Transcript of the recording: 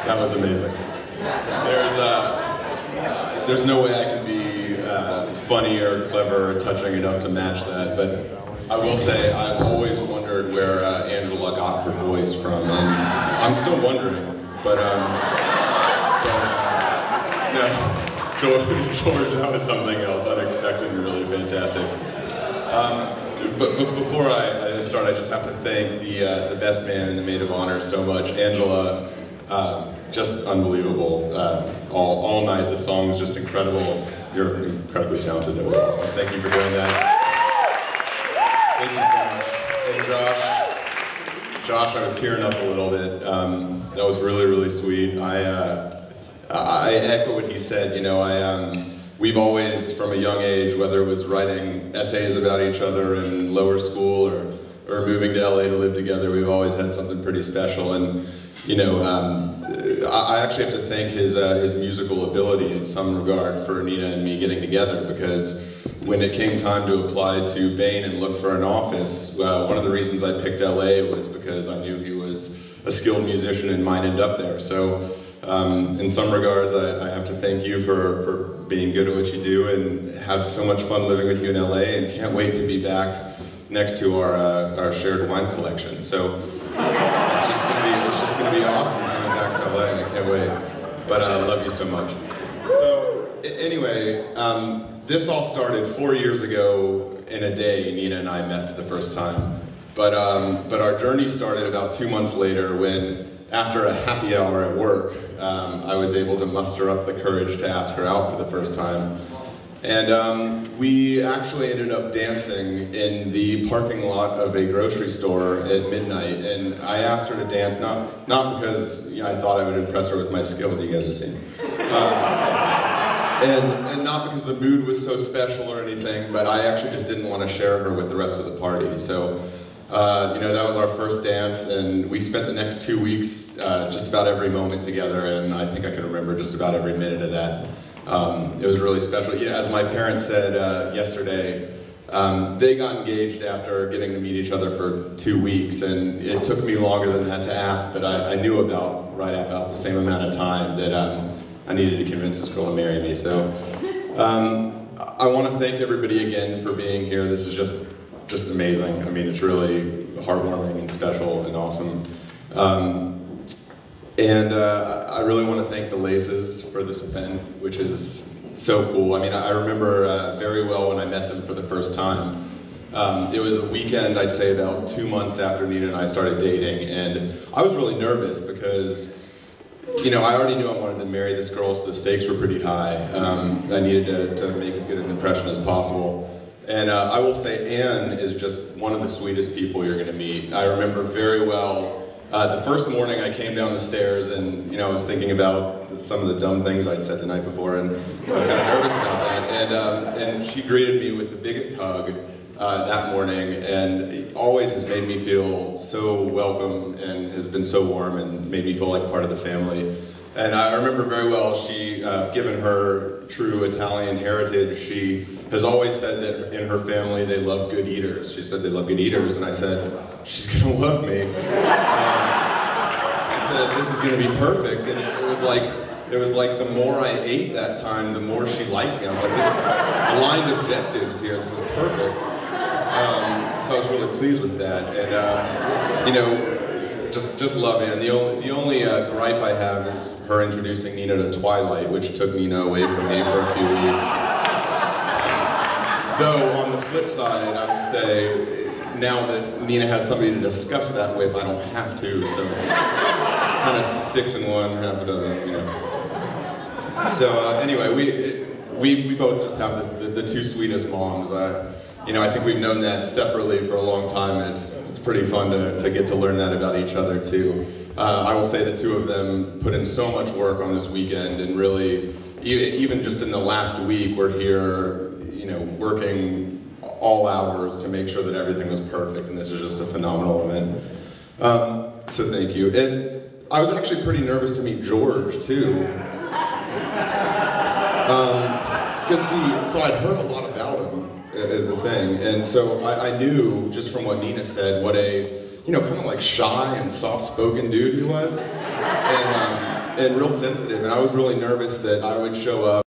That was amazing. There's no way I can be funny or clever or touching enough to match that, but I will say I've always wondered where Angela got her voice from, and I'm still wondering, but no, George, that was something else, unexpected and really fantastic. But before I start, I just have to thank the best man and the maid of honor so much. Angela, just unbelievable. All night, the song's just incredible. You're incredibly talented. It was awesome. Thank you for doing that. Thank you so much. And Josh, I was tearing up a little bit. That was really, really sweet. I echo what he said. You know, we've always, from a young age, whether it was writing essays about each other in lower school or moving to LA to live together, we've always had something pretty special. And you know, I actually have to thank his musical ability in some regard for Nina and me getting together, because when it came time to apply to Bain and look for an office, one of the reasons I picked LA was because I knew he was a skilled musician and might end up there. So in some regards, I have to thank you for being good at what you do, and had so much fun living with you in LA, and can't wait to be back next to our shared wine collection. So it's just gonna be awesome coming back to LA, and I can't wait. But I love you so much. So anyway, this all started 4 years ago in a day. Nina and I met for the first time. But our journey started about 2 months later when, after a happy hour at work, I was able to muster up the courage to ask her out for the first time. And we actually ended up dancing in the parking lot of a grocery store at midnight. And I asked her to dance, not because I thought I would impress her with my skills, you guys have seen. And not because the mood was so special or anything, but I actually just didn't want to share her with the rest of the party. So, you know, that was our first dance, and we spent the next 2 weeks just about every moment together, and I think I can remember just about every minute of that. It was really special. You know, as my parents said yesterday, they got engaged after getting to meet each other for 2 weeks, and it took me longer than that to ask, but I knew right about the same amount of time that I needed to convince this girl to marry me. So I want to thank everybody again for being here. This is just amazing. I mean, it's really heartwarming and special and awesome. And I really want to thank the Laces for this event, which is so cool. I mean, I remember very well when I met them for the first time. It was a weekend, I'd say about 2 months after Nina and I started dating, and I was really nervous because, you know, I already knew I wanted to marry this girl, so the stakes were pretty high. I needed to make as good an impression as possible. And I will say Anne is just one of the sweetest people you're going to meet. I remember very well the first morning I came down the stairs, and you know, I was thinking about some of the dumb things I'd said the night before, and I was kind of nervous about that. And she greeted me with the biggest hug that morning, and always has made me feel so welcome, and has been so warm, and made me feel like part of the family. And I remember very well, she, given her true Italian heritage, she has always said that in her family they love good eaters. She said they love good eaters, and I said, she's gonna love me. I said, this is gonna be perfect. And it was like the more I ate that time, the more she liked me. I was like, this is aligned objectives here, this is perfect. So I was really pleased with that. And you know, just love Anne. The only gripe I have is her introducing Nina to Twilight, which took Nina away from me for a few weeks. Though, on the flip side, I would say, now that Nina has somebody to discuss that with, I don't have to, so it's kind of 6 in 1, half a dozen, you know. So anyway, we both just have the two sweetest moms. You know, I think we've known that separately for a long time, and it's pretty fun to get to learn that about each other too. I will say the two of them put in so much work on this weekend, and really, even just in the last week, we're here, you know, working all hours to make sure that everything was perfect, and this is just a phenomenal event. So thank you. And I was actually pretty nervous to meet George too. Because so I'd heard a lot about him, is the thing, and so I knew just from what Nina said what a, you know, kind of like shy and soft-spoken dude he was. and real sensitive, and I was really nervous that I would show up